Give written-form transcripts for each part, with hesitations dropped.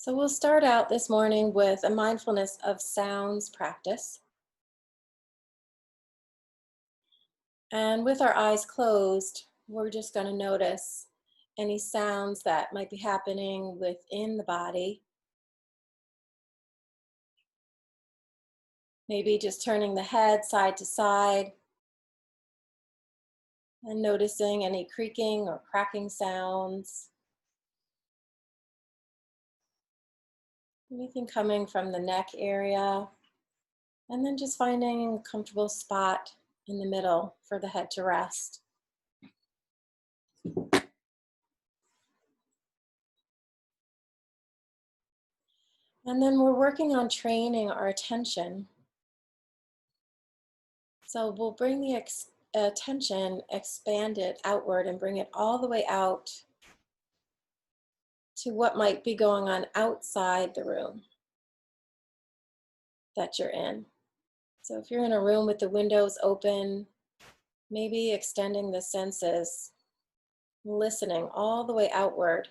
So we'll start out this morning with a mindfulness of sounds practice. And with our eyes closed, we're just going to notice any sounds that might be happening within the body. Maybe just turning the head side to side and noticing any creaking or cracking sounds. Anything coming from the neck area. And then just finding a comfortable spot in the middle for the head to rest. And then we're working on training our attention. So we'll bring the attention, expand it outward and bring it all the way out to what might be going on outside the room that you're in. So if you're in a room with the windows open, maybe extending the senses, listening all the way outward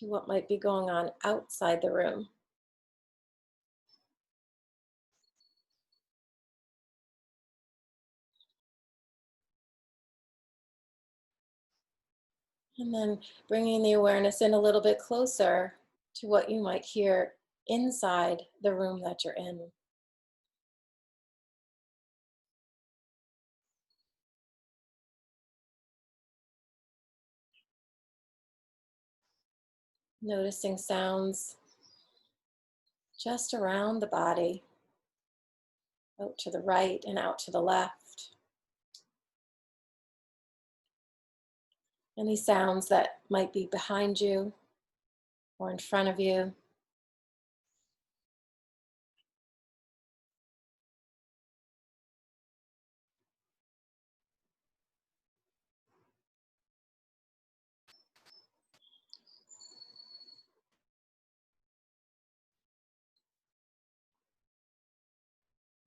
to what might be going on outside the room. And then bringing the awareness in a little bit closer to what you might hear inside the room that you're in. Noticing sounds just around the body, out to the right and out to the left. Any sounds that might be behind you or in front of you.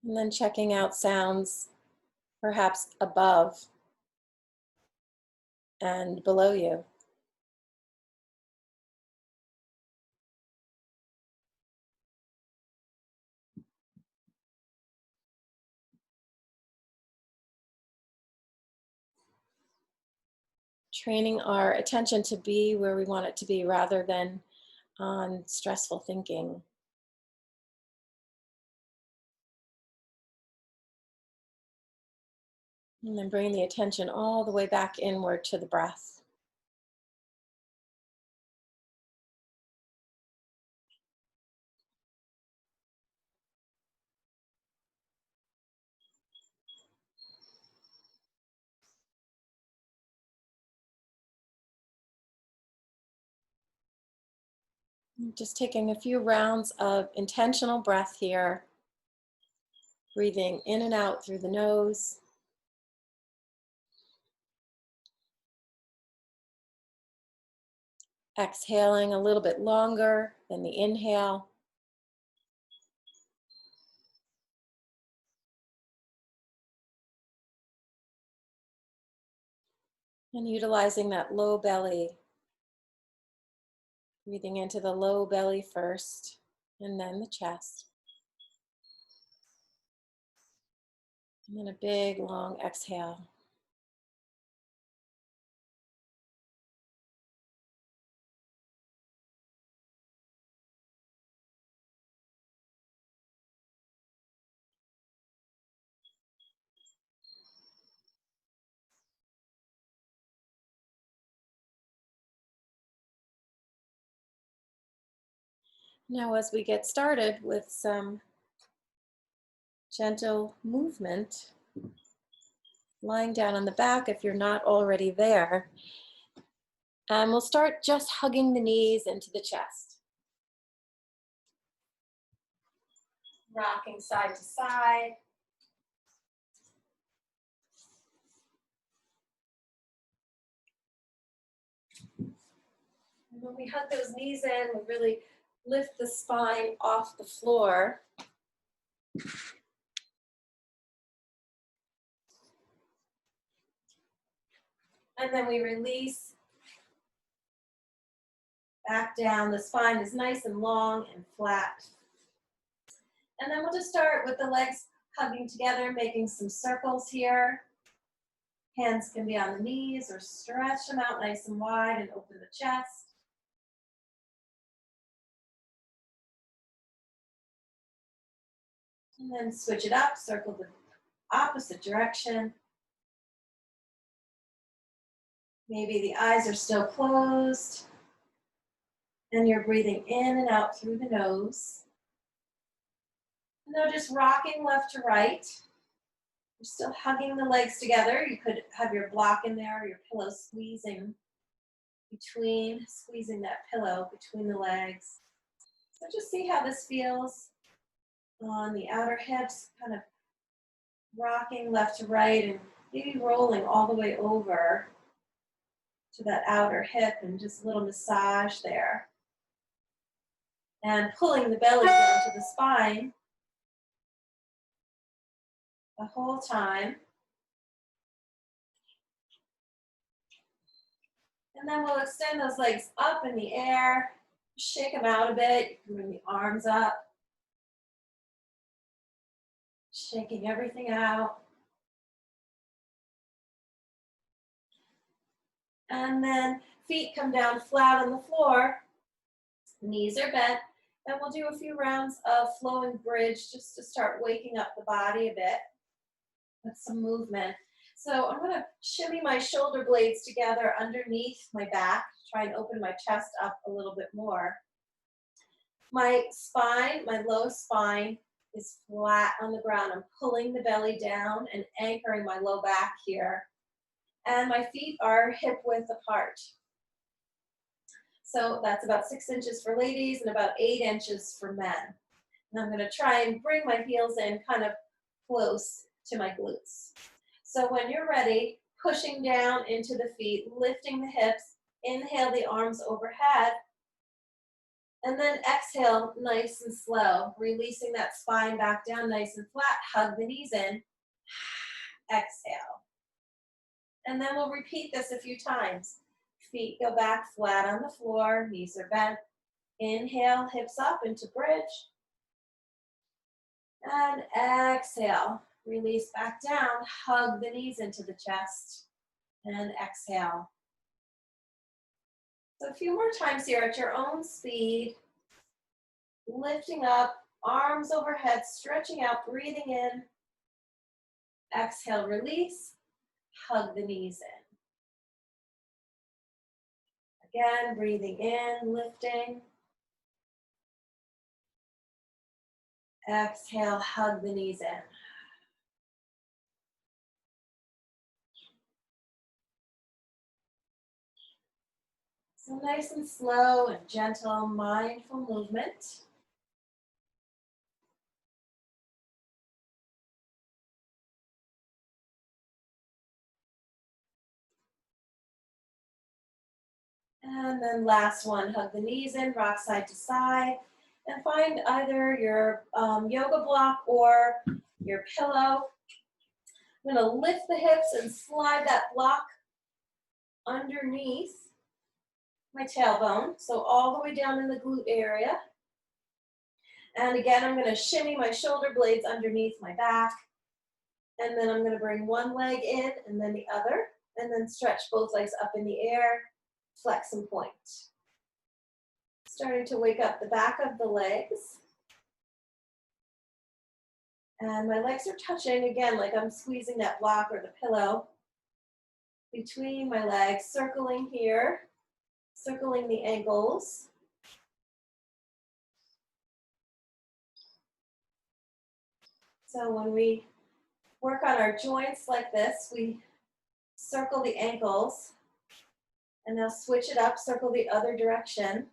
And then checking out sounds perhaps above and below you. Training our attention to be where we want it to be rather than on stressful thinking. And then bringing the attention all the way back inward to the breath. Just taking a few rounds of intentional breath here. Breathing in and out through the nose. Exhaling a little bit longer than the inhale. And utilizing that low belly. Breathing into the low belly first, and then the chest. And then a big, long exhale. Now, as we get started with some gentle movement, lying down on the back if you're not already there, and we'll start just hugging the knees into the chest. Rocking side to side. And when we hug those knees in, we really lift the spine off the floor. And then we release back down. The spine is nice and long and flat. And then we'll just start with the legs hugging together, making some circles here. Hands can be on the knees or stretch them out nice and wide and open the chest. And then switch it up, circle the opposite direction. Maybe the eyes are still closed and you're breathing in and out through the nose. And now just rocking left to right. You're still hugging the legs together. You could have your block in there or your pillow squeezing that pillow between the legs. So just see how this feels on the outer hips, kind of rocking left to right and maybe rolling all the way over to that outer hip and just a little massage there. And pulling the belly down to the spine the whole time. And then we'll extend those legs up in the air, shake them out a bit. You can bring the arms up, shaking everything out. And then feet come down flat on the floor, knees are bent, and we'll do a few rounds of flowing bridge just to start waking up the body a bit with some movement. So I'm gonna shimmy my shoulder blades together underneath my back, try and open my chest up a little bit more. My spine, my low spine is flat on the ground. I'm pulling the belly down and anchoring my low back here. And my feet are hip width apart. So that's about 6 inches for ladies and about 8 inches for men. And I'm gonna try and bring my heels in kind of close to my glutes. So when you're ready, pushing down into the feet, lifting the hips, inhale the arms overhead, and then exhale nice and slow, releasing that spine back down nice and flat, hug the knees in, exhale. And then we'll repeat this a few times. Feet go back flat on the floor, knees are bent. Inhale, hips up into bridge. And exhale, release back down, hug the knees into the chest, and exhale. So a few more times here at your own speed, lifting up, arms overhead, stretching out, breathing in. Exhale, release, hug the knees in. Again, breathing in, lifting. Exhale, hug the knees in. So nice and slow and gentle, mindful movement. And then last one, hug the knees in, rock side to side, and find either your yoga block or your pillow. I'm gonna lift the hips and slide that block underneath my tailbone, so all the way down in the glute area. And again, I'm gonna shimmy my shoulder blades underneath my back, and then I'm gonna bring one leg in and then the other, and then stretch both legs up in the air, flex and point. Starting to wake up the back of the legs. And my legs are touching, again, like I'm squeezing that block or the pillow between my legs, circling here, circling the ankles. So when we work on our joints like this, we circle the ankles, and now switch it up, circle the other direction.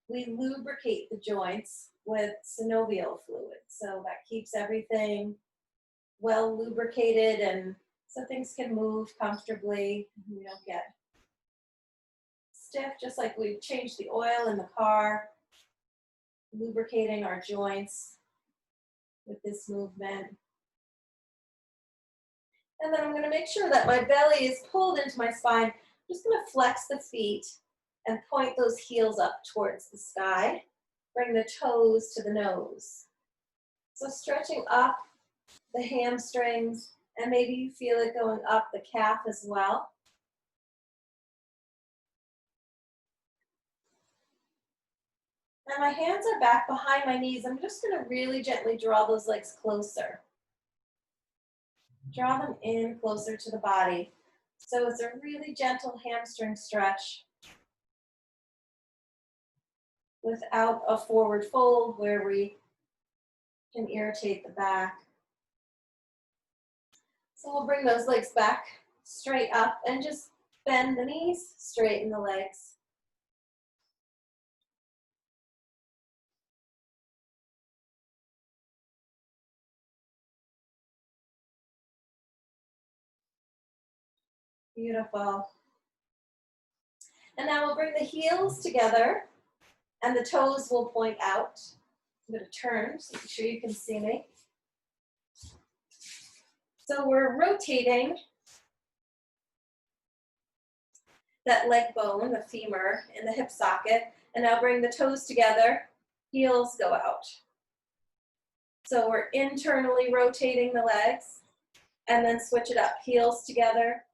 We lubricate the joints with synovial fluid. So that keeps everything well lubricated and so things can move comfortably. We don't get stiff, just like we changed the oil in the car, lubricating our joints with this movement. And then I'm gonna make sure that my belly is pulled into my spine. I'm just gonna flex the feet and point those heels up towards the sky. Bring the toes to the nose. So stretching up the hamstrings, and maybe you feel it going up the calf as well. And my hands are back behind my knees. I'm just going to really gently draw those legs closer. Draw them in closer to the body. So it's a really gentle hamstring stretch without a forward fold where we can irritate the back. So we'll bring those legs back straight up and just bend the knees, straighten the legs. Beautiful. And now we'll bring the heels together and the toes will point out. I'm going to turn so make sure you can see me. So we're rotating that leg bone, the femur, in the hip socket, and now bring the toes together, heels go out. So we're internally rotating the legs, and then switch it up, heels together,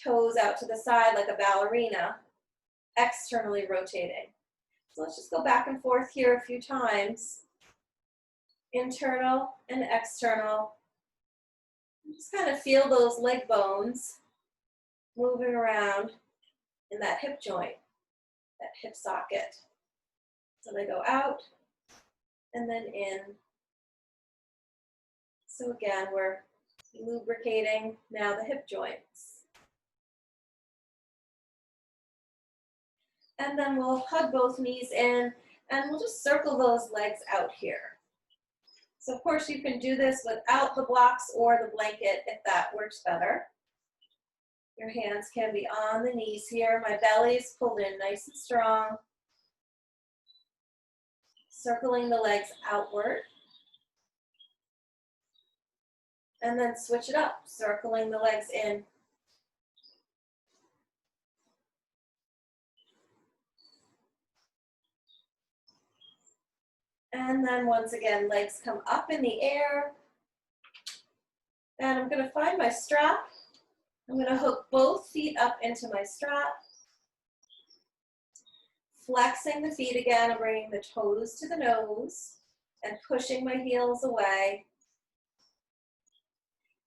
toes out to the side like a ballerina, externally rotating. So let's just go back and forth here a few times. Internal and external. Just kind of feel those leg bones moving around in that hip joint, that hip socket. So they go out and then in. So again, we're lubricating now the hip joints. And then we'll hug both knees in and we'll just circle those legs out here. So of course you can do this without the blocks or the blanket if that works better. Your hands can be on the knees here. My belly's pulled in nice and strong. Circling the legs outward. And then switch it up, circling the legs in. And then once again, legs come up in the air. And I'm going to find my strap. I'm going to hook both feet up into my strap. Flexing the feet again and bringing the toes to the nose and pushing my heels away.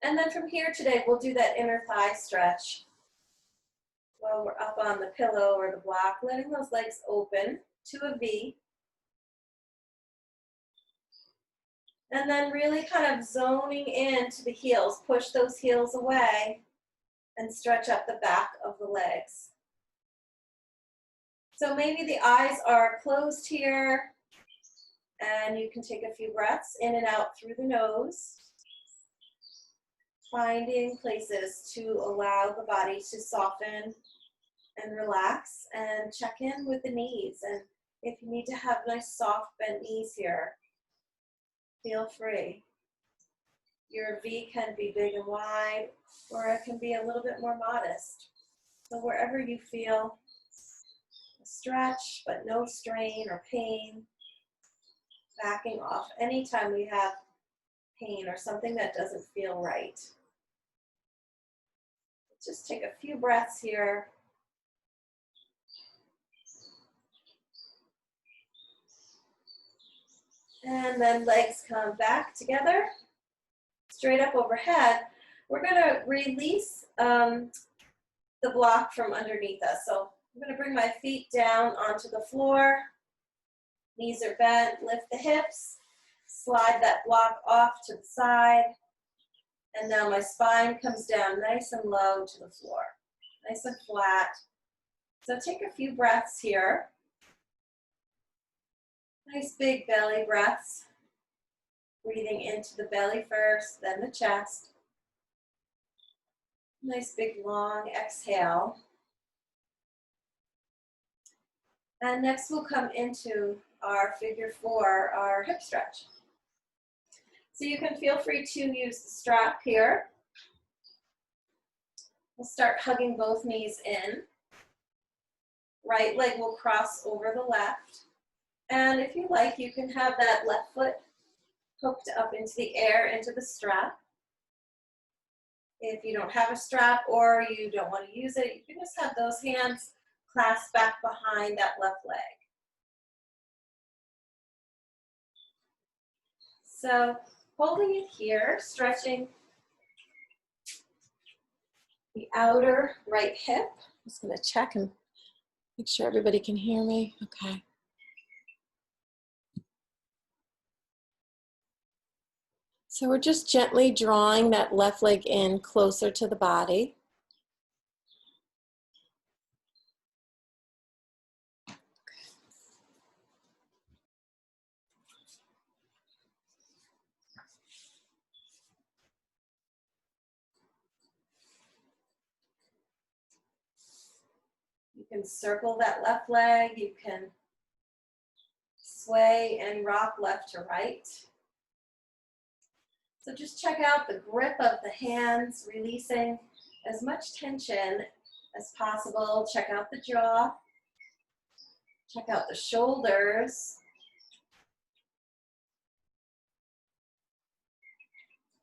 And then from here today, we'll do that inner thigh stretch. While we're up on the pillow or the block, letting those legs open to a V. And then really kind of zoning into the heels. Push those heels away and stretch up the back of the legs. So maybe the eyes are closed here and you can take a few breaths in and out through the nose. Finding places to allow the body to soften and relax and check in with the knees. And if you need to have nice soft bent knees here, feel free. Your V can be big and wide, or it can be a little bit more modest. So wherever you feel a stretch, but no strain or pain, backing off anytime we have pain or something that doesn't feel right. Just take a few breaths here. And then legs come back together, straight up overhead. We're going to release the block from underneath us. So I'm going to bring my feet down onto the floor. Knees are bent, lift the hips, slide that block off to the side. And now my spine comes down nice and low to the floor, nice and flat. So take a few breaths here. Nice big belly breaths. Breathing into the belly first, then the chest. Nice big long exhale. And next we'll come into our figure 4, our hip stretch. So you can feel free to use the strap here. We'll start hugging both knees in. right leg will cross over the left. And if you like, you can have that left foot hooked up into the air, into the strap. If you don't have a strap or you don't want to use it, you can just have those hands clasped back behind that left leg. So holding it here, stretching the outer right hip. I'm just going to check and make sure everybody can hear me. Okay. So we're just gently drawing that left leg in closer to the body. You can circle that left leg, you can sway and rock left to right. So just check out the grip of the hands, releasing as much tension as possible. Check out the jaw, check out the shoulders.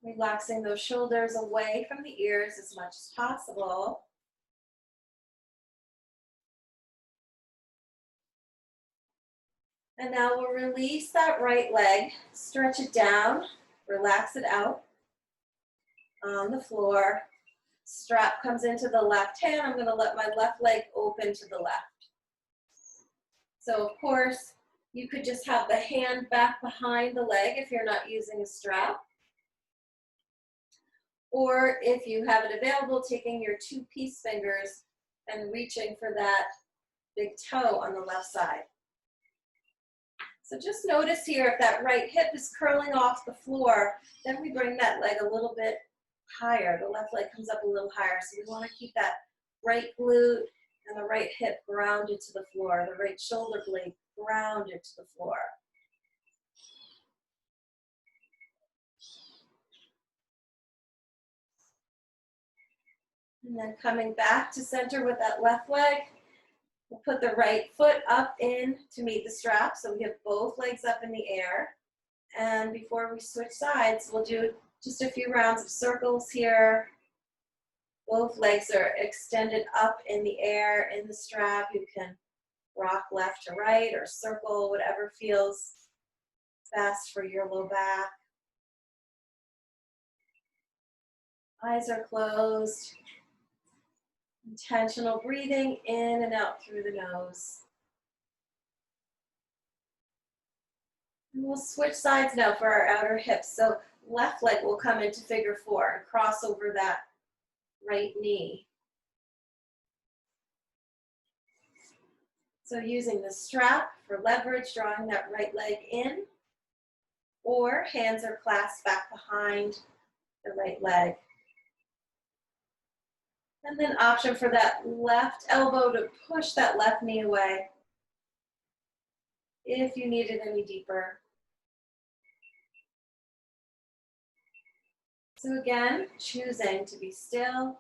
Relaxing those shoulders away from the ears as much as possible. And now we'll release that right leg, stretch it down, relax it out on the floor. Strap comes into the left hand. I'm going to let my left leg open to the left. So of course, you could just have the hand back behind the leg if you're not using a strap. Or if you have it available, taking your two peace fingers and reaching for that big toe on the left side. So just notice here, if that right hip is curling off the floor, then we bring that leg a little bit higher. The left leg comes up a little higher. So we want to keep that right glute and the right hip grounded to the floor, the right shoulder blade grounded to the floor. And then coming back to center with that left leg, we'll put the right foot up in to meet the strap. So we have both legs up in the air. And before we switch sides, we'll do just a few rounds of circles here. Both legs are extended up in the air in the strap. You can rock left to right or circle, whatever feels best for your low back. Eyes are closed. Intentional breathing in and out through the nose. And we'll switch sides now for our outer hips. So left leg will come into figure four and cross over that right knee. So using the strap for leverage, drawing that right leg in, or hands are clasped back behind the right leg. And then option for that left elbow to push that left knee away if you need it any deeper. So again, choosing to be still,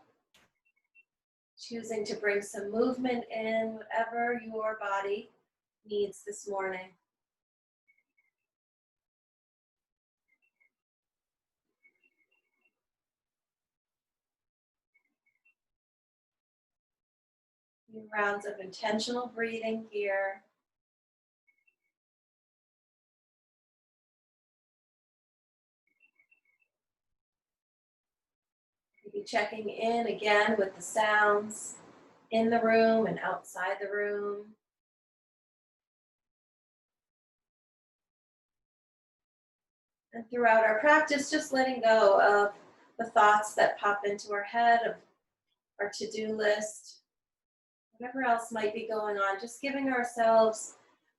choosing to bring some movement in, whatever your body needs this morning. Few rounds of intentional breathing here. Maybe checking in again with the sounds in the room and outside the room. And throughout our practice, just letting go of the thoughts that pop into our head, of our to-do list, whatever else might be going on, just giving ourselves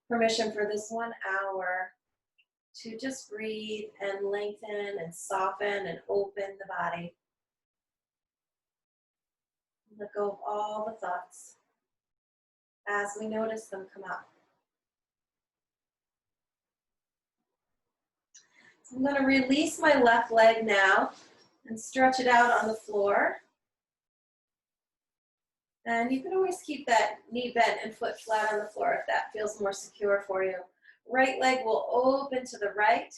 permission for this 1 hour to just breathe and lengthen and soften and open the body. Let go of all the thoughts as we notice them come up. So I'm going to release my left leg now and stretch it out on the floor. And you can always keep that knee bent and foot flat on the floor if that feels more secure for you. Right leg will open to the right.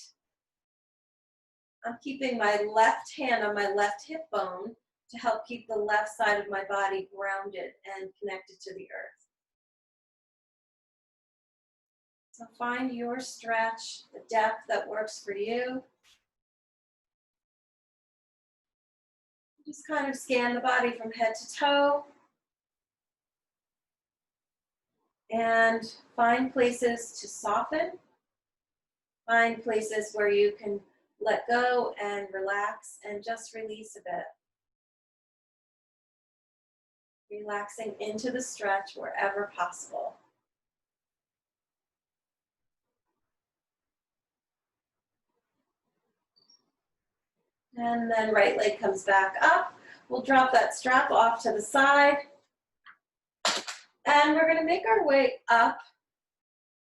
I'm keeping my left hand on my left hip bone to help keep the left side of my body grounded and connected to the earth. So find your stretch, the depth that works for you. Just kind of scan the body from head to toe. And find places to soften. Find places where you can let go and relax and just release a bit. Relaxing into the stretch wherever possible. And then right leg comes back up. We'll drop that strap off to the side. And we're gonna make our way up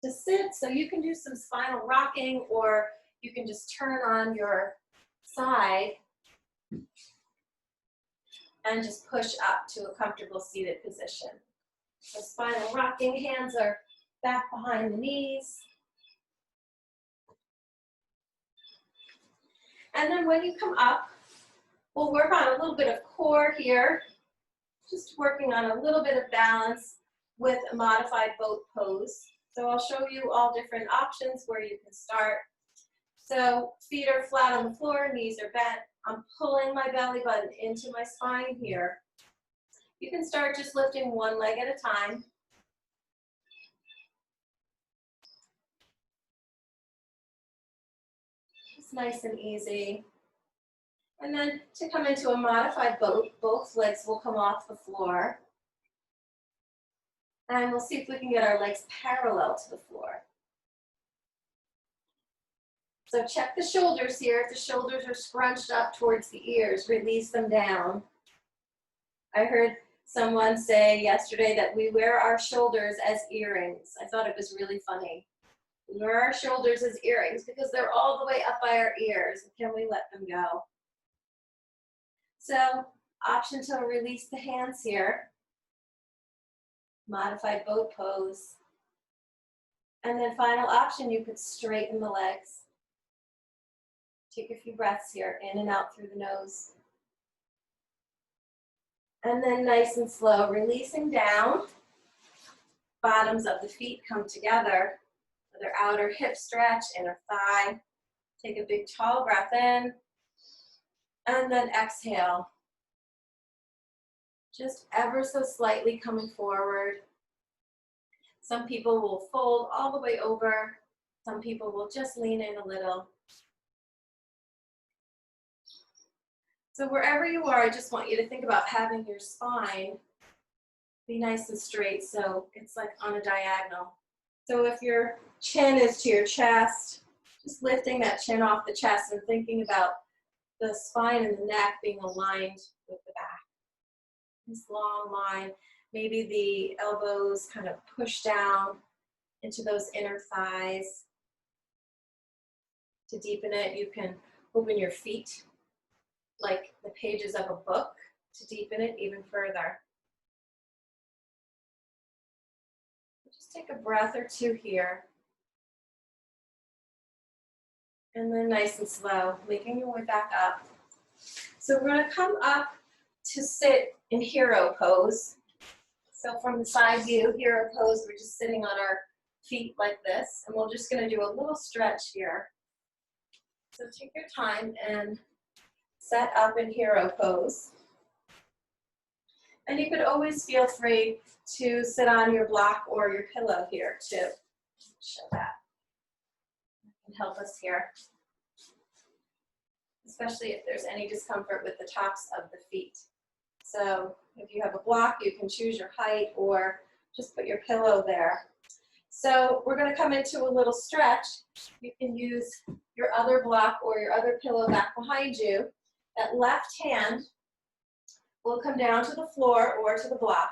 to sit. So you can do some spinal rocking, or you can just turn on your side and just push up to a comfortable seated position. So spinal rocking, hands are back behind the knees. And then when you come up, we'll work on a little bit of core here, just working on a little bit of balance with a modified boat pose. So I'll show you all different options where you can start. So feet are flat on the floor, knees are bent. I'm pulling my belly button into my spine here. You can start just lifting one leg at a time. It's nice and easy. And then to come into a modified boat, both legs will come off the floor. And we'll see if we can get our legs parallel to the floor. So check the shoulders here. If the shoulders are scrunched up towards the ears, release them down. I heard someone say yesterday that we wear our shoulders as earrings. I thought it was really funny. We wear our shoulders as earrings because they're all the way up by our ears. Can we let them go? So, option to release the hands here. Modified boat pose. And then final option, you could straighten the legs. Take a few breaths here, in and out through the nose. And then nice and slow, releasing down. Bottoms of the feet come together. Their outer hip stretch, inner thigh. Take a big tall breath in. And then exhale. Just ever so slightly coming forward. Some people will fold all the way over. Some people will just lean in a little. So wherever you are, I just want you to think about having your spine be nice and straight, so it's like on a diagonal. So if your chin is to your chest, just lifting that chin off the chest and thinking about the spine and the neck being aligned with the back. This long line, maybe the elbows kind of push down into those inner thighs. To deepen it, you can open your feet like the pages of a book to deepen it even further. Just take a breath or two here. And then nice and slow, making your way back up. So we're going to come up to sit in hero pose. So from the side view, hero pose, we're just sitting on our feet like this. And we're just going to do a little stretch here. So take your time and set up in hero pose. And you could always feel free to sit on your block or your pillow here too. Show that. Can help us here. Especially if there's any discomfort with the tops of the feet. So if you have a block, you can choose your height or just put your pillow there. So we're going to come into a little stretch. You can use your other block or your other pillow back behind you. That left hand will come down to the floor or to the block.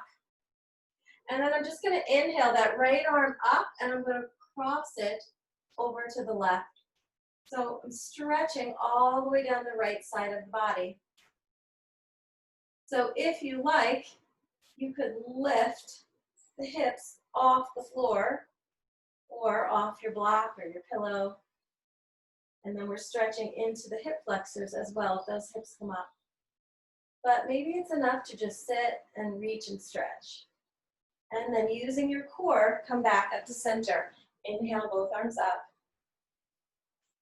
And then I'm just going to inhale that right arm up and I'm going to cross it over to the left. So I'm stretching all the way down the right side of the body. So if you like, you could lift the hips off the floor or off your block or your pillow. And then we're stretching into the hip flexors as well if those hips come up. But maybe it's enough to just sit and reach and stretch. And then using your core, come back up to center. Inhale, both arms up.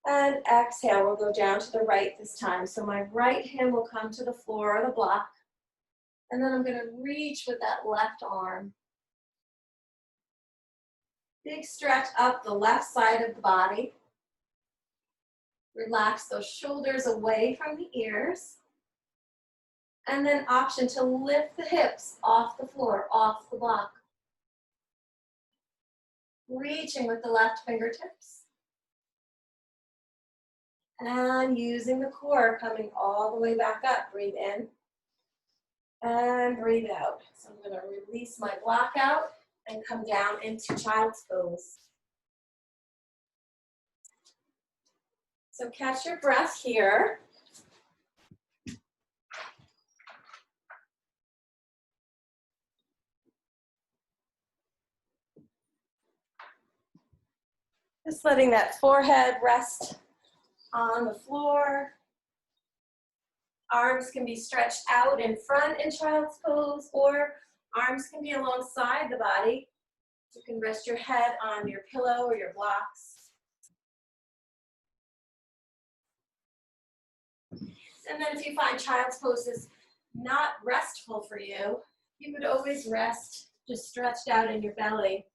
And exhale, we'll go down to the right this time. So my right hand will come to the floor or the block. And then I'm going to reach with that left arm. Big stretch up the left side of the body. Relax those shoulders away from the ears. And then option to lift the hips off the floor, off the block. Reaching with the left fingertips. And using the core, coming all the way back up. Breathe in. And breathe out. So I'm going to release my block out and come down into child's pose. So catch your breath here. Just letting that forehead rest on the floor. Arms can be stretched out in front in child's pose, or arms can be alongside the body. You can rest your head on your pillow or your blocks. And then if you find child's pose is not restful for you, you could always rest just stretched out in your belly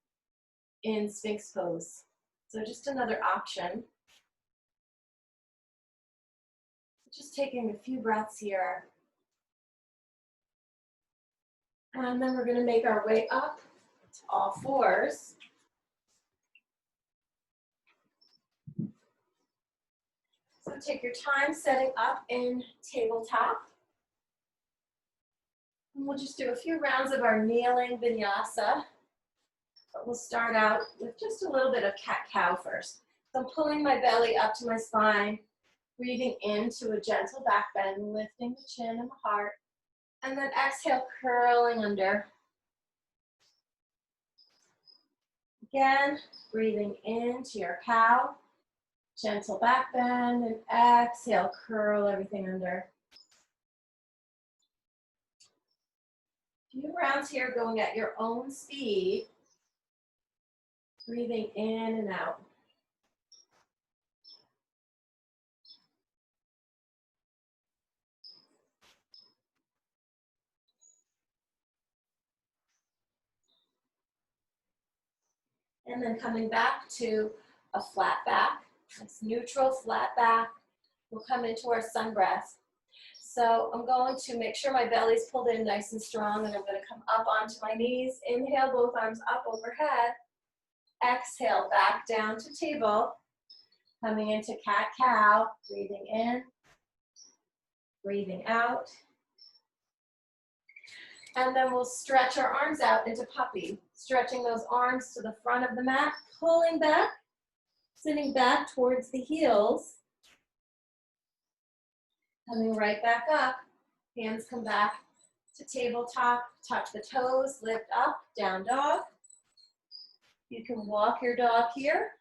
in Sphinx pose. So just another option. Just taking a few breaths here. And then we're going to make our way up to all fours. So take your time setting up in tabletop. And we'll just do a few rounds of our kneeling vinyasa. But we'll start out with just a little bit of cat-cow first. So I'm pulling my belly up to my spine, breathing into a gentle back bend, lifting the chin and the heart. And then exhale, curling under. Again, breathing into your cow, gentle back bend, and exhale, curl everything under. A few rounds here going at your own speed. Breathing in and out. And then coming back to a flat back. It's neutral, flat back. We'll come into our sun breath. So I'm going to make sure my belly's pulled in nice and strong, and I'm going to come up onto my knees. Inhale, both arms up overhead. Exhale, back down to table. Coming into cat-cow, breathing in, breathing out. And then we'll stretch our arms out into puppy, stretching those arms to the front of the mat, pulling back, sitting back towards the heels. Coming right back up, hands come back to tabletop, touch the toes, lift up, down dog. You can walk your dog here.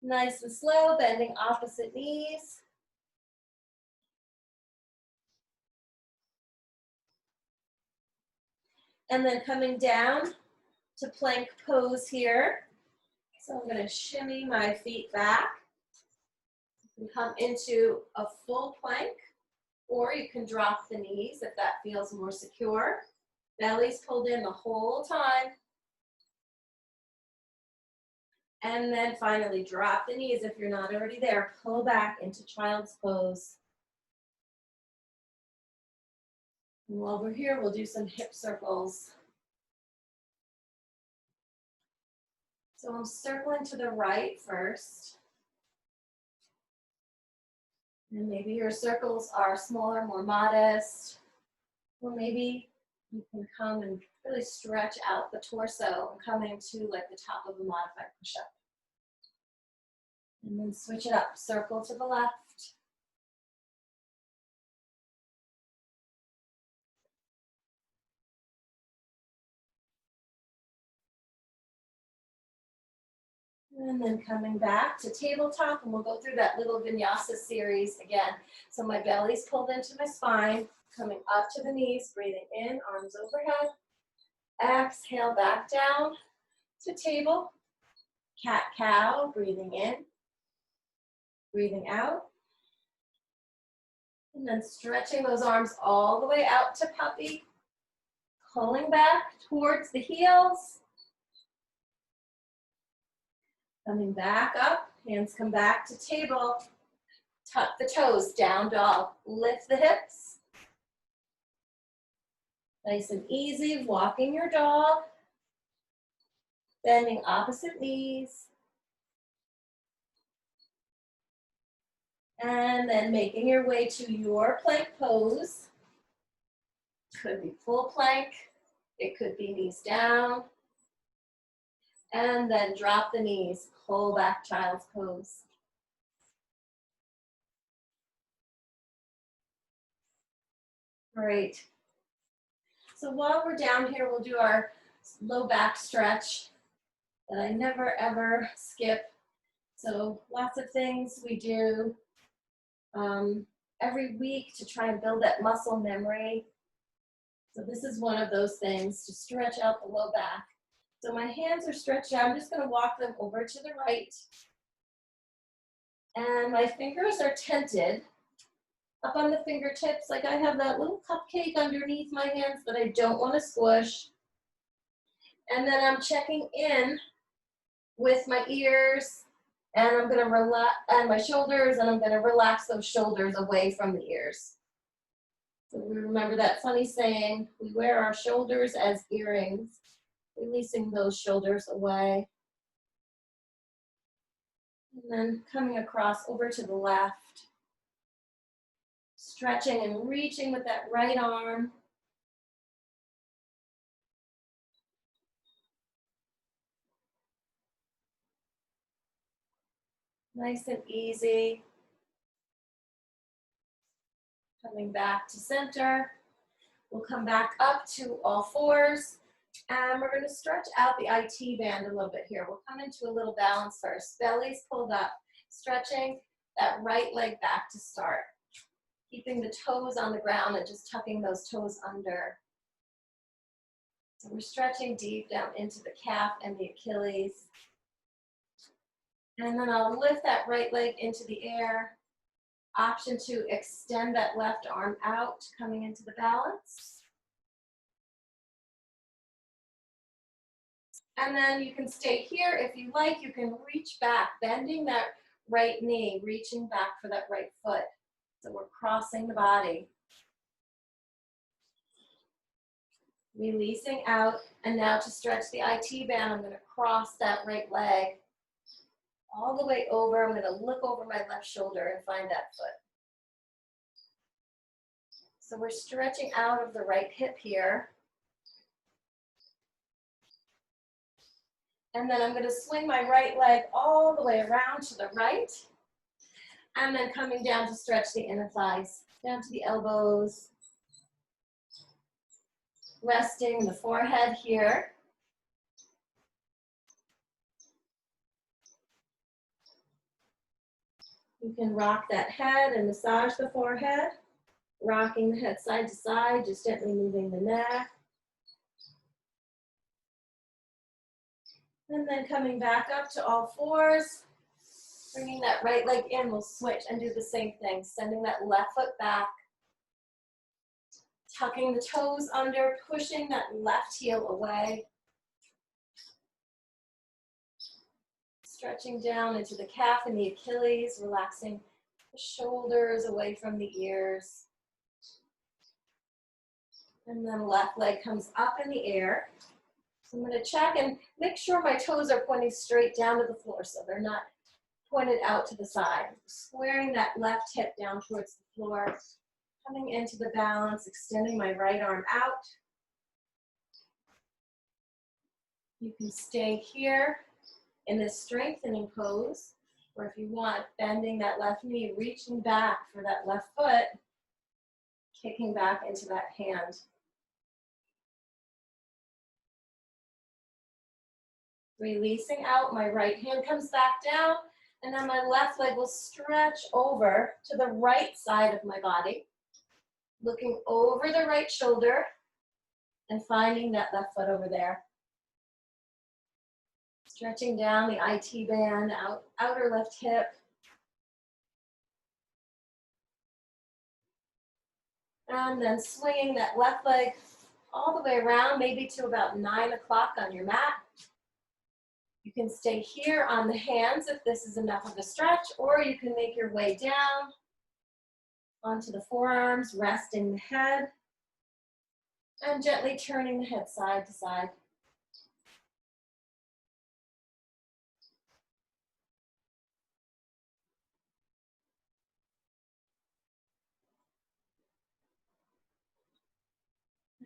Nice and slow, bending opposite knees. And then coming down to plank pose here. So I'm going to shimmy my feet back. You can come into a full plank, or you can drop the knees if that feels more secure. Belly's pulled in the whole time. And then finally drop the knees if you're not already there. Pull back into child's pose. And while we're here, we'll do some hip circles. So I'm circling to the right first. And maybe your circles are smaller, more modest. Or maybe you can come and really stretch out the torso, coming to like the top of a modified push-up. And then switch it up, circle to the left. And then coming back to tabletop, and we'll go through that little vinyasa series again. So my belly's pulled into my spine, coming up to the knees, breathing in, arms overhead. Exhale back down to table. Cat-cow, breathing in, breathing out. And then stretching those arms all the way out to puppy. Pulling back towards the heels. Coming back up, hands come back to table. Tuck the toes, down dog. Lift the hips. Nice and easy, walking your dog. Bending opposite knees. And then making your way to your plank pose. Could be full plank. It could be knees down. And then drop the knees, pull back child's pose. Great. So while we're down here, we'll do our low back stretch that I never ever skip. So lots of things we do every week to try and build that muscle memory. So this is one of those things, to stretch out the low back. So my hands are stretched out. I'm just going to walk them over to the right. And my fingers are tented up on the fingertips. Like I have that little cupcake underneath my hands that I don't want to squish. And then I'm checking in with my ears, and I'm going to relax, and my shoulders, and I'm going to relax those shoulders away from the ears. So we remember that funny saying, we wear our shoulders as earrings, releasing those shoulders away. And then coming across over to the left, stretching and reaching with that right arm. Nice and easy. Coming back to center. We'll come back up to all fours. And we're going to stretch out the IT band a little bit here. We'll come into a little balance first. Belly's pulled up. Stretching that right leg back to start. Keeping the toes on the ground and just tucking those toes under. So we're stretching deep down into the calf and the Achilles. And then I'll lift that right leg into the air. Option to extend that left arm out, coming into the balance. And then you can stay here if you like. You can reach back, bending that right knee, reaching back for that right foot. So we're crossing the body. Releasing out, and now to stretch the IT band, I'm going to cross that right leg all the way over. I'm going to look over my left shoulder and find that foot. So we're stretching out of the right hip here. And then I'm going to swing my right leg all the way around to the right. And then coming down to stretch the inner thighs, down to the elbows. Resting the forehead here. You can rock that head and massage the forehead. Rocking the head side to side, just gently moving the neck. And then coming back up to all fours. Bringing that right leg in, we'll switch and do the same thing. Sending that left foot back. Tucking the toes under, pushing that left heel away. Stretching down into the calf and the Achilles, relaxing the shoulders away from the ears. And then left leg comes up in the air. So I'm going to check and make sure my toes are pointing straight down to the floor so they're not pointed out to the side. Squaring that left hip down towards the floor. Coming into the balance, extending my right arm out. You can stay here in this strengthening pose, or if you want, bending that left knee, reaching back for that left foot, kicking back into that hand. Releasing out, my right hand comes back down, and then my left leg will stretch over to the right side of my body, looking over the right shoulder and finding that left foot over there. Stretching down the IT band, outer left hip. And then swinging that left leg all the way around, maybe to about 9 o'clock on your mat. You can stay here on the hands if this is enough of a stretch, or you can make your way down onto the forearms, resting the head, and gently turning the head side to side.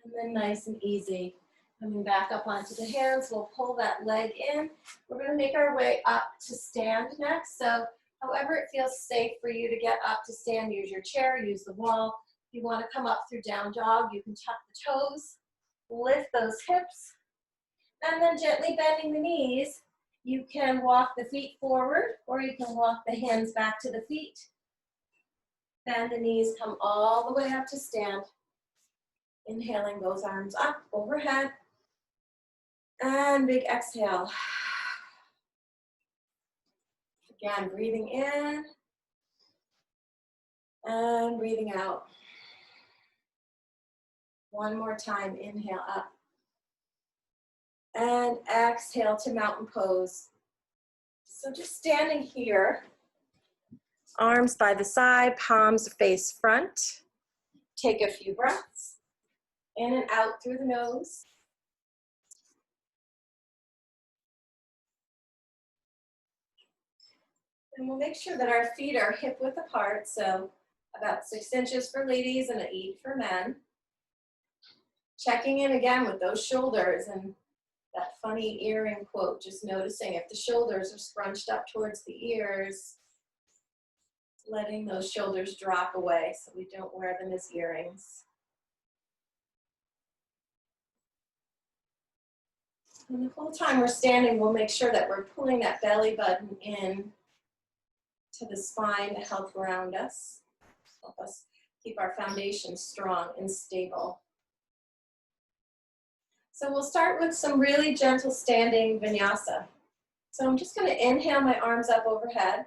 And then nice and easy. Coming back up onto the hands, we'll pull that leg in. We're going to make our way up to stand next. So however it feels safe for you to get up to stand, use your chair, use the wall. If you want to come up through down dog, you can tuck the toes, lift those hips, and then gently bending the knees. You can walk the feet forward, or you can walk the hands back to the feet. Bend the knees, come all the way up to stand. Inhaling those arms up overhead. And big exhale. Again, breathing in and breathing out. One more time, inhale up. And exhale to mountain pose. So just standing here, arms by the side, palms face front. Take a few breaths, in and out through the nose. And we'll make sure that our feet are hip width apart, so about 6 inches for ladies and 8 for men. Checking in again with those shoulders and that funny earring quote, just noticing if the shoulders are scrunched up towards the ears, letting those shoulders drop away so we don't wear them as earrings. And the whole time we're standing, we'll make sure that we're pulling that belly button in to the spine to help ground us, help us keep our foundation strong and stable. So we'll start with some really gentle standing vinyasa. So I'm just going to inhale my arms up overhead.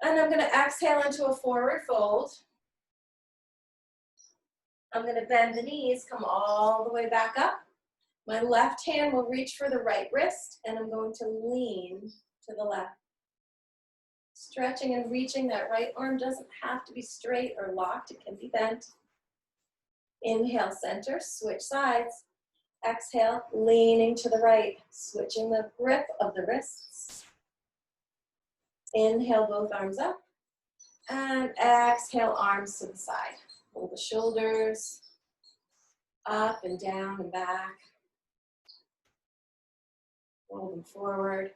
And I'm going to exhale into a forward fold. I'm going to bend the knees, come all the way back up. My left hand will reach for the right wrist, and I'm going to lean to the left. Stretching and reaching, that right arm doesn't have to be straight or locked, it can be bent. Inhale, center, switch sides. Exhale, leaning to the right, switching the grip of the wrists. Inhale, both arms up. And exhale, arms to the side. Pull the shoulders up and down and back. Roll them forward.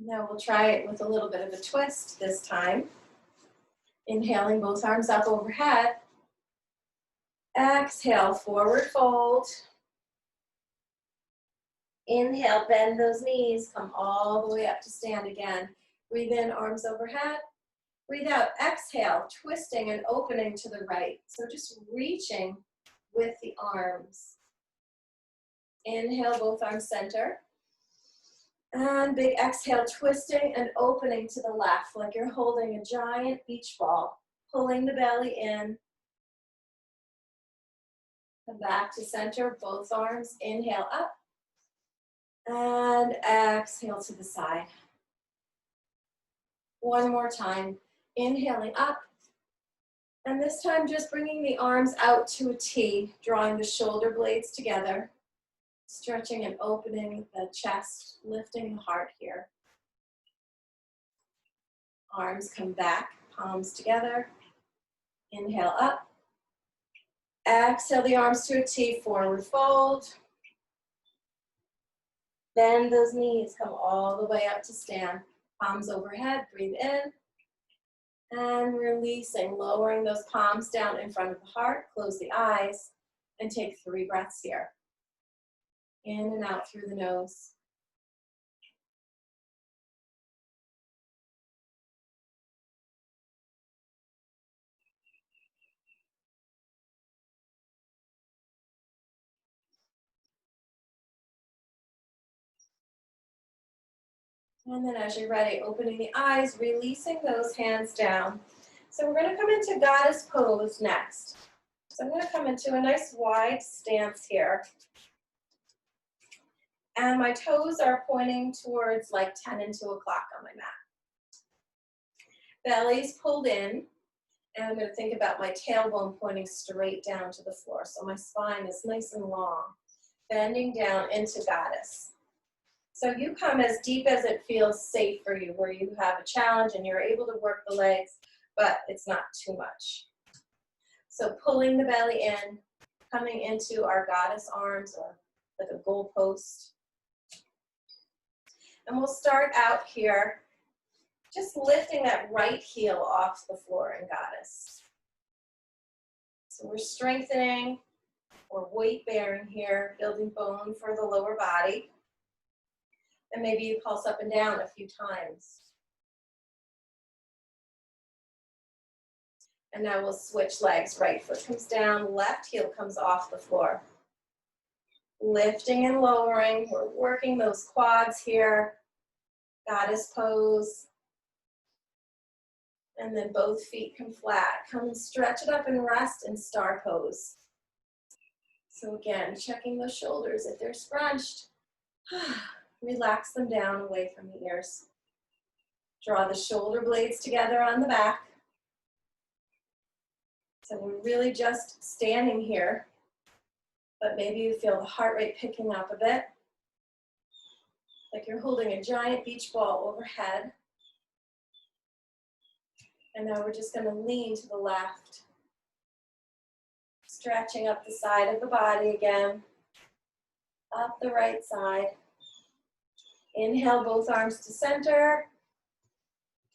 Now we'll try it with a little bit of a twist this time. Inhaling, both arms up overhead. Exhale, forward fold. Inhale, bend those knees, come all the way up to stand again. Breathe in, arms overhead. Breathe out, exhale, twisting and opening to the right. So just reaching with the arms. Inhale, both arms center. And big exhale, twisting and opening to the left, like you're holding a giant beach ball, pulling the belly in. Come back to center, both arms, inhale up. And exhale to the side. One more time, inhaling up. And this time just bringing the arms out to a T, drawing the shoulder blades together. Stretching and opening the chest, lifting the heart here. Arms come back, palms together. Inhale up. Exhale the arms to a T, forward fold. Bend those knees, come all the way up to stand. Palms overhead, breathe in. And releasing, lowering those palms down in front of the heart. Close the eyes. And take 3 breaths here. In and out through the nose. And then as you're ready, opening the eyes, releasing those hands down. So we're going to come into goddess pose next. So I'm going to come into a nice wide stance here. And my toes are pointing towards like 10 and 2 o'clock on my mat. Belly's pulled in. And I'm going to think about my tailbone pointing straight down to the floor. So my spine is nice and long, bending down into goddess. So you come as deep as it feels safe for you, where you have a challenge and you're able to work the legs, but it's not too much. So pulling the belly in, coming into our goddess arms or like a goalpost. And we'll start out here, just lifting that right heel off the floor in goddess. So we're strengthening or weight bearing here, building bone for the lower body. And maybe you pulse up and down a few times. And now we'll switch legs. Right foot comes down, left heel comes off the floor. Lifting and lowering. We're working those quads here. Goddess pose. And then both feet come flat. Come and stretch it up and rest in star pose. So again, checking those shoulders if they're scrunched. Relax them down away from the ears. Draw the shoulder blades together on the back. So we're really just standing here, but maybe you feel the heart rate picking up a bit, like you're holding a giant beach ball overhead. And now we're just going to lean to the left, stretching up the side of the body again, up the right side. Inhale, both arms to center.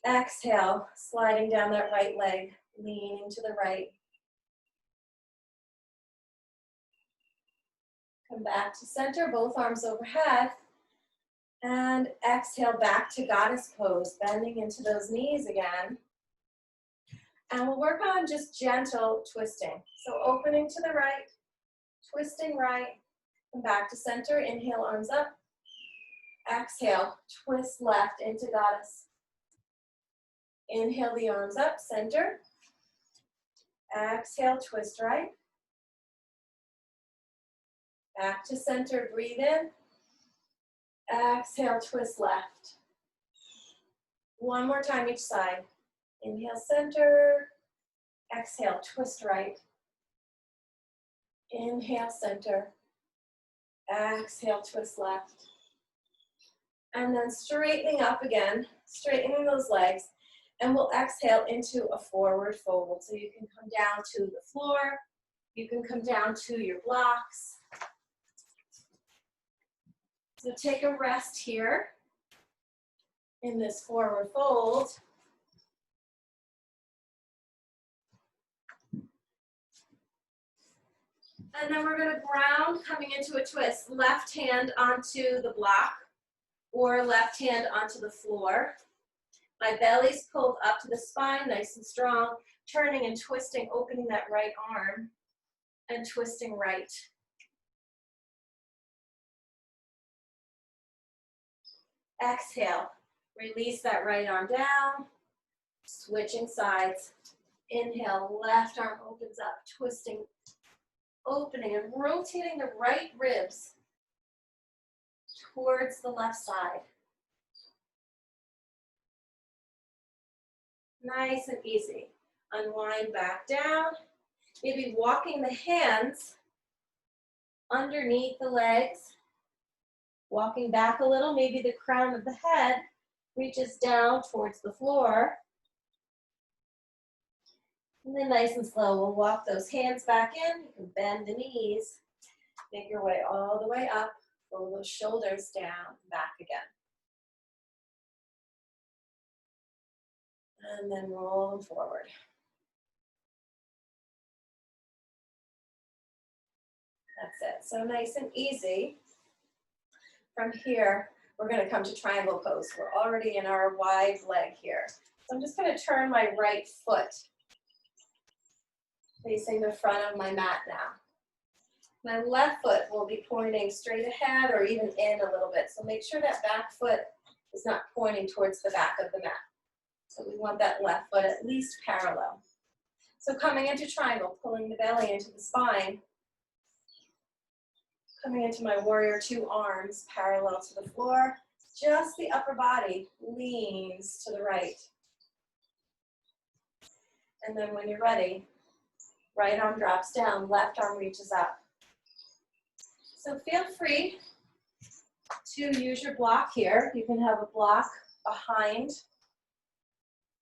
Exhale, sliding down that right leg, leaning to the right. Come back to center, both arms overhead. And exhale back to goddess pose, bending into those knees again. And we'll work on just gentle twisting. So opening to the right, twisting right, come back to center, inhale, arms up. Exhale, twist left into goddess. Inhale the arms up, center. Exhale, twist right. Back to center, breathe in. Exhale, twist left. One more time each side. Inhale, center. Exhale, twist right. Inhale, center. Exhale, twist left. And then straightening up again, straightening those legs. And we'll exhale into a forward fold. So you can come down to the floor. You can come down to your blocks. So take a rest here in this forward fold. And then we're going to ground coming into a twist. Left hand onto the block or left hand onto the floor. My belly's pulled up to the spine, nice and strong. Turning and twisting, opening that right arm and twisting right. Exhale, release that right arm down. Switching sides. Inhale, left arm opens up, twisting, opening and rotating the right ribs towards the left side. Nice and easy. Unwind back down. Maybe walking the hands underneath the legs. Walking back a little, maybe the crown of the head reaches down towards the floor. And then nice and slow, we'll walk those hands back in. You can bend the knees. Make your way all the way up. Roll those shoulders down, back again. And then roll them forward. That's it. So nice and easy. From here, we're going to come to triangle pose. We're already in our wide leg here. So I'm just going to turn my right foot facing the front of my mat now. My left foot will be pointing straight ahead or even in a little bit. So make sure that back foot is not pointing towards the back of the mat. So we want that left foot at least parallel. So coming into triangle, pulling the belly into the spine. Coming into my warrior two, arms parallel to the floor. Just the upper body leans to the right. And then when you're ready, right arm drops down, left arm reaches up. So feel free to use your block here. You can have a block behind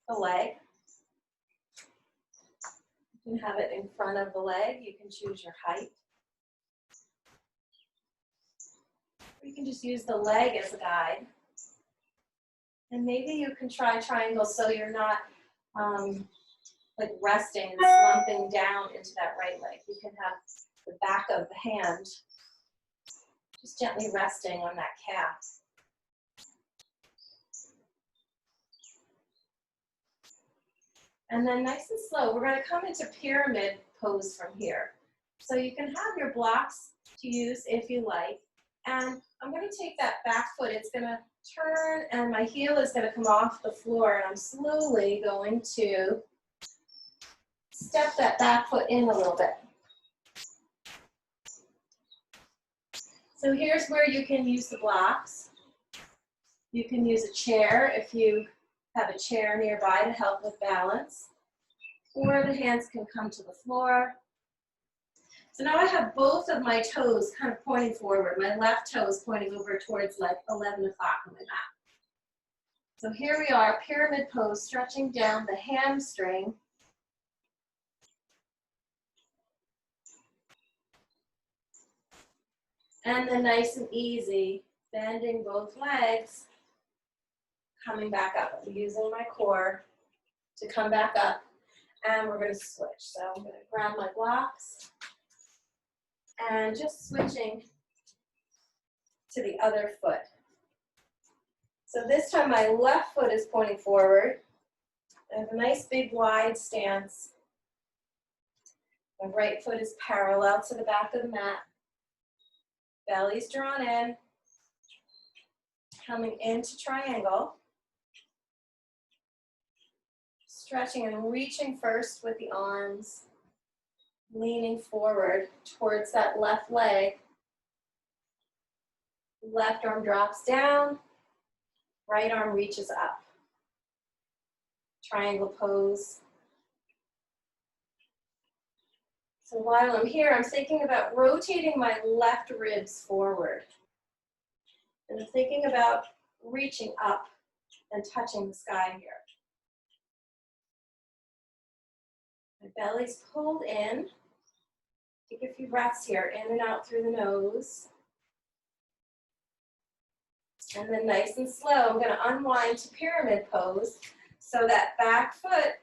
the leg. You can have it in front of the leg. You can choose your height. You can just use the leg as a guide. And maybe you can try triangle so you're not like resting and slumping down into that right leg. You can have the back of the hand just gently resting on that calf. And then nice and slow, we're going to come into pyramid pose from here. So you can have your blocks to use if you like. And I'm going to take that back foot, it's going to turn and my heel is going to come off the floor and I'm slowly going to step that back foot in a little bit. So here's where you can use the blocks. You can use a chair if you have a chair nearby to help with balance. Or the hands can come to the floor. So now I have both of my toes kind of pointing forward. My left toe is pointing over towards like 11 o'clock on my mat. So here we are, pyramid pose, stretching down the hamstring. And then nice and easy, bending both legs, coming back up, using my core to come back up. And we're going to switch. So I'm going to grab my blocks and just switching to the other foot. So this time my left foot is pointing forward. I have a nice big wide stance. My right foot is parallel to the back of the mat. Belly's drawn in. Coming into triangle. Stretching and reaching first with the arms. Leaning forward towards that left leg. Left arm drops down. Right arm reaches up. Triangle pose. So while I'm here, I'm thinking about rotating my left ribs forward. And I'm thinking about reaching up and touching the sky here. My belly's pulled in. Take a few breaths here, in and out through the nose. And then nice and slow, I'm going to unwind to pyramid pose. So that back foot,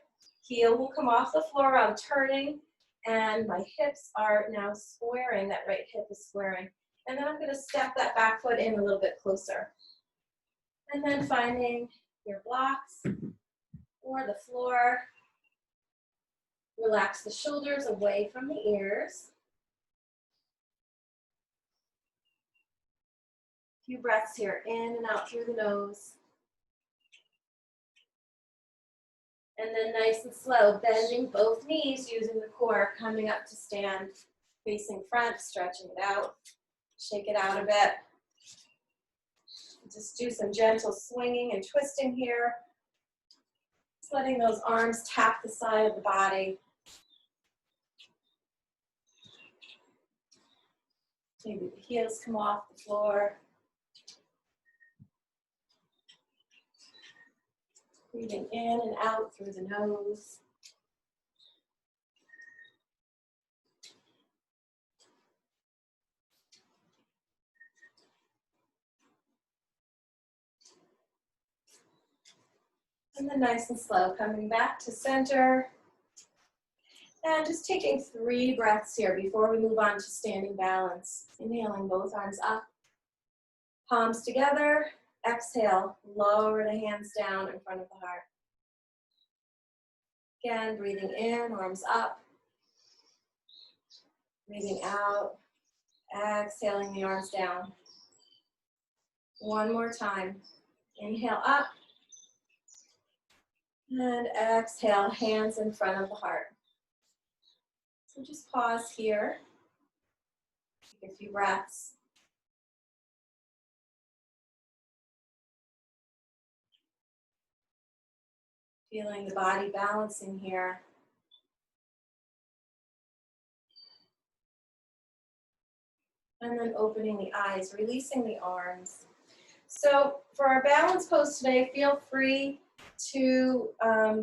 heel will come off the floor. I'm turning, and my hips are now squaring. That right hip is squaring. And then I'm going to step that back foot in a little bit closer. And then finding your blocks or the floor. Relax the shoulders away from the ears. A few breaths here, in and out through the nose. And then nice and slow, bending both knees, using the core, coming up to stand, facing front, stretching it out. Shake it out a bit. Just do some gentle swinging and twisting here. Just letting those arms tap the side of the body. Maybe the heels come off the floor. Breathing in and out through the nose. And then nice and slow, coming back to center. And just taking 3 breaths here before we move on to standing balance. Inhaling both arms up, palms together. Exhale, lower the hands down in front of the heart. Again, breathing in, arms up. Breathing out, exhaling the arms down. One more time. Inhale up. And exhale, hands in front of the heart. So just pause here. Take a few breaths. Feeling the body balancing here. And then opening the eyes, releasing the arms. So for our balance pose today, feel free to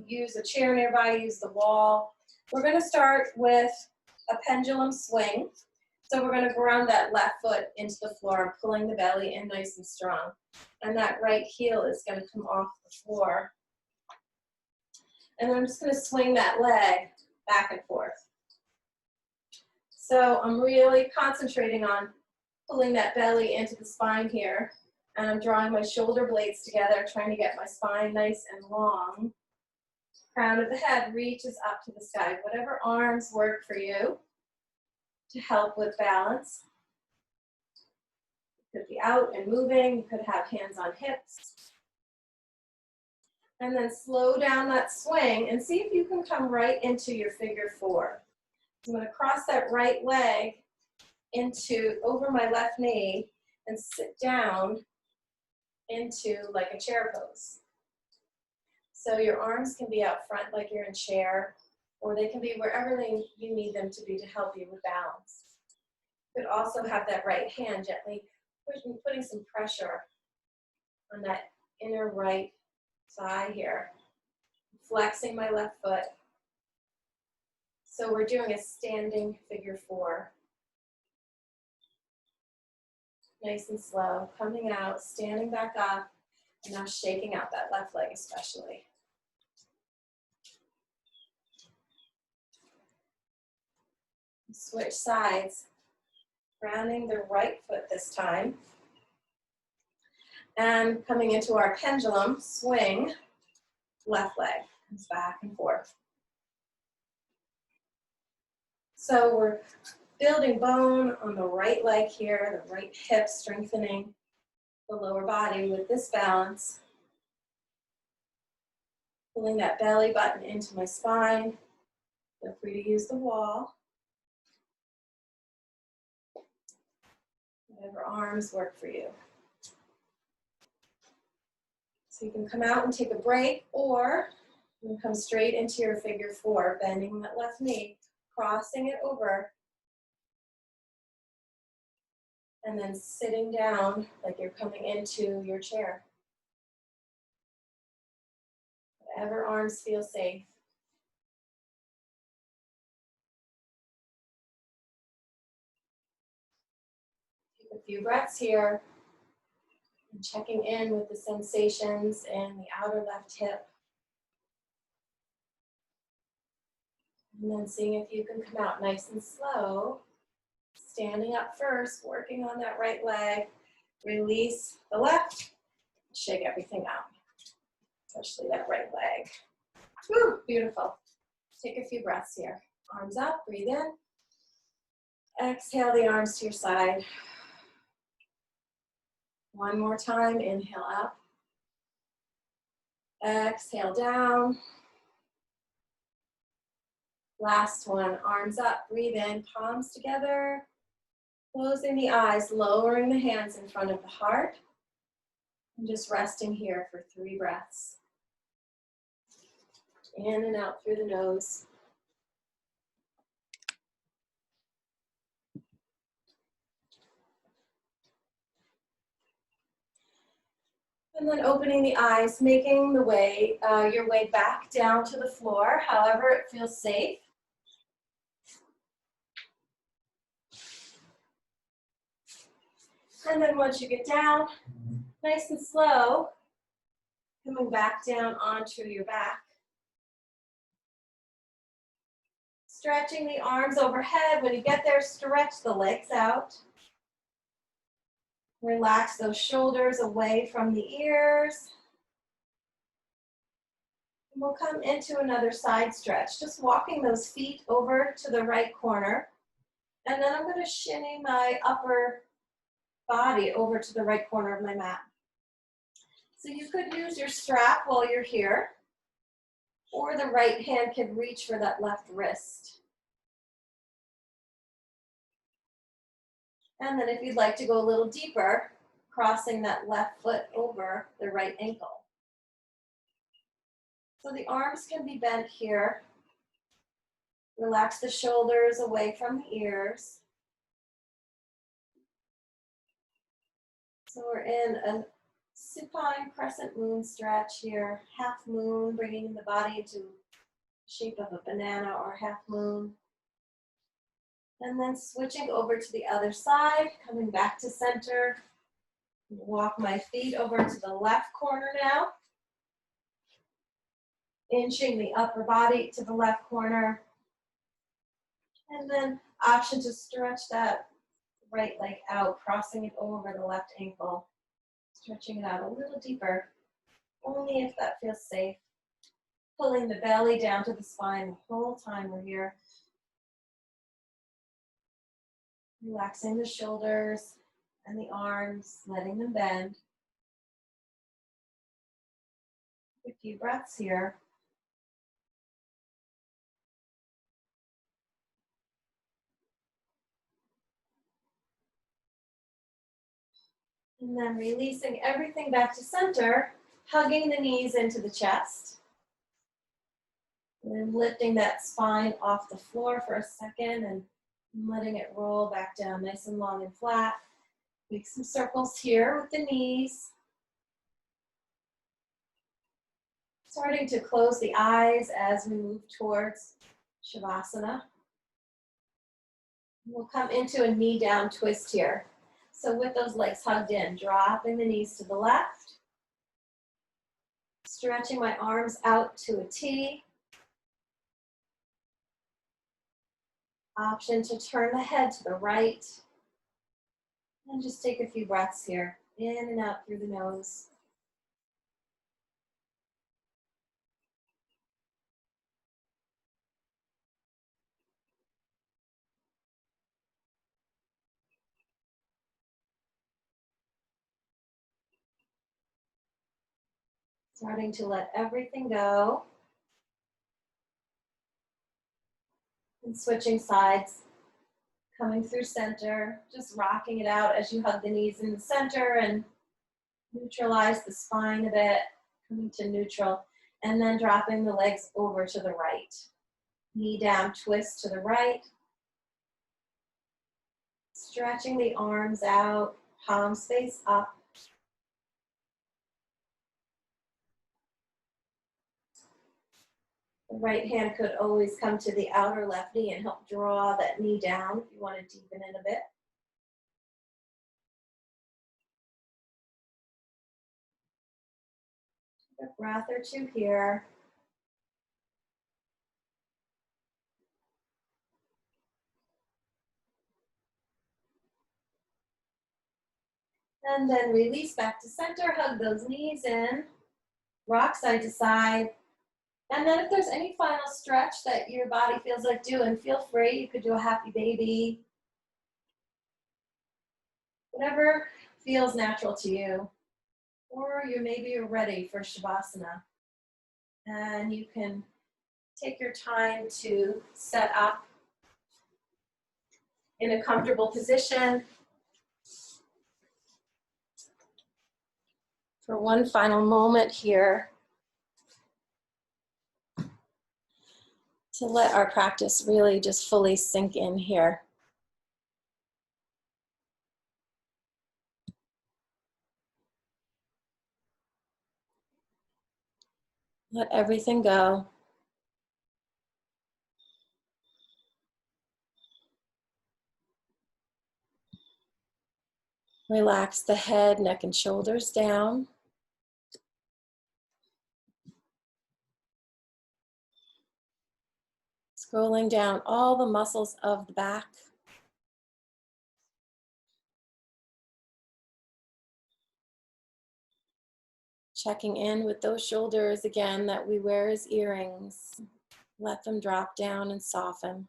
use a chair nearby, use the wall. We're going to start with a pendulum swing. So we're going to ground that left foot into the floor, pulling the belly in nice and strong. And that right heel is going to come off the floor. And then I'm just going to swing that leg back and forth. So I'm really concentrating on pulling that belly into the spine here. And I'm drawing my shoulder blades together, trying to get my spine nice and long. Crown of the head reaches up to the sky. Whatever arms work for you to help with balance. You could be out and moving. You could have hands on hips. And then slow down that swing and see if you can come right into your figure 4. I'm going to cross that right leg over my left knee and sit down into like a chair pose. So your arms can be out front like you're in chair, or they can be wherever you need them to be to help you with balance. You could also have that right hand gently putting some pressure on that inner right thigh here. Flexing my left foot. So we're doing a standing figure 4. Nice and slow, coming out, standing back up, and now shaking out that left leg especially. Switch sides, grounding the right foot this time. And coming into our pendulum swing, left leg comes back and forth. So we're building bone on the right leg here, the right hip, strengthening the lower body with this balance. Pulling that belly button into my spine. Feel free to use the wall. Whatever arms work for you. So you can come out and take a break, or you can come straight into your figure 4, bending that left knee, crossing it over, and then sitting down like you're coming into your chair. Whatever arms feel safe. Take a few breaths here, and checking in with the sensations in the outer left hip. And then seeing if you can come out nice and slow. Standing up first, working on that right leg. Release the left, shake everything out, especially that right leg. Woo, beautiful. Take a few breaths here. Arms up, breathe in. Exhale the arms to your side. One more time, inhale up. Exhale down. Last one, arms up, breathe in, palms together. Closing the eyes, lowering the hands in front of the heart. And just resting here for 3 breaths. In and out through the nose. And then opening the eyes, making the way, your way back down to the floor, however it feels safe. And then once you get down, nice and slow, coming back down onto your back. Stretching the arms overhead. When you get there, stretch the legs out. Relax those shoulders away from the ears. And we'll come into another side stretch, just walking those feet over to the right corner. And then I'm going to shinny my upper body over to the right corner of my mat. So you could use your strap while you're here, or the right hand can reach for that left wrist. And then if you'd like to go a little deeper, crossing that left foot over the right ankle. So the arms can be bent here. Relax the shoulders away from the ears. So we're in a supine crescent moon stretch here. Half moon, bringing the body into the shape of a banana or half moon. And then switching over to the other side, coming back to center. Walk my feet over to the left corner now. Inching the upper body to the left corner. And then option to stretch that right leg out, crossing it over the left ankle. Stretching it out a little deeper, only if that feels safe. Pulling the belly down to the spine the whole time we're here. Relaxing the shoulders and the arms, letting them bend. A few breaths here. And then releasing everything back to center, hugging the knees into the chest. And then lifting that spine off the floor for a second and letting it roll back down nice and long and flat. Make some circles here with the knees. Starting to close the eyes as we move towards Shavasana. We'll come into a knee down twist here. So with those legs hugged in, dropping the knees to the left. Stretching my arms out to a T. Option to turn the head to the right. And just take a few breaths here, in and out through the nose. Starting to let everything go. And switching sides, coming through center, just rocking it out as you hug the knees in the center and neutralize the spine a bit, coming to neutral, and then dropping the legs over to the right. Knee down, twist to the right. Stretching the arms out, palms face up. The right hand could always come to the outer left knee and help draw that knee down if you want to deepen it a bit. Take a breath or two here. And then release back to center, hug those knees in, rock side to side. And then if there's any final stretch that your body feels like doing, feel free. You could do a happy baby. Whatever feels natural to you. Or maybe you're ready for Shavasana. And you can take your time to set up in a comfortable position. For one final moment here, to let our practice really just fully sink in here. Let everything go. Relax the head, neck, and shoulders down. Scrolling down all the muscles of the back. Checking in with those shoulders again that we wear as earrings. Let them drop down and soften.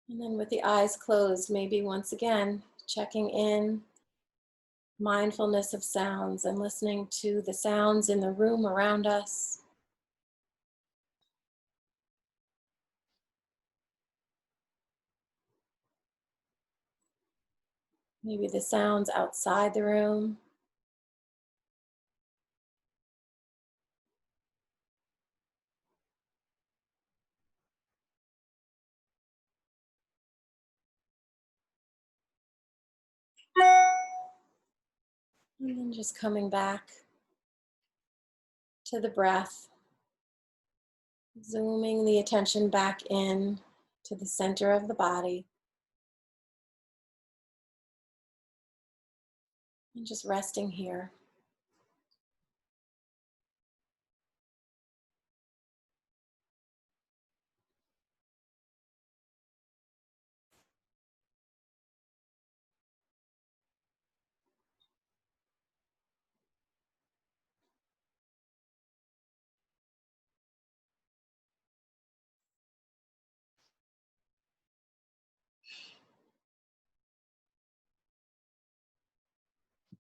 And then with the eyes closed, maybe once again, checking in, mindfulness of sounds and listening to the sounds in the room around us. Maybe the sounds outside the room. And then just coming back to the breath, zooming the attention back in to the center of the body. And just resting here.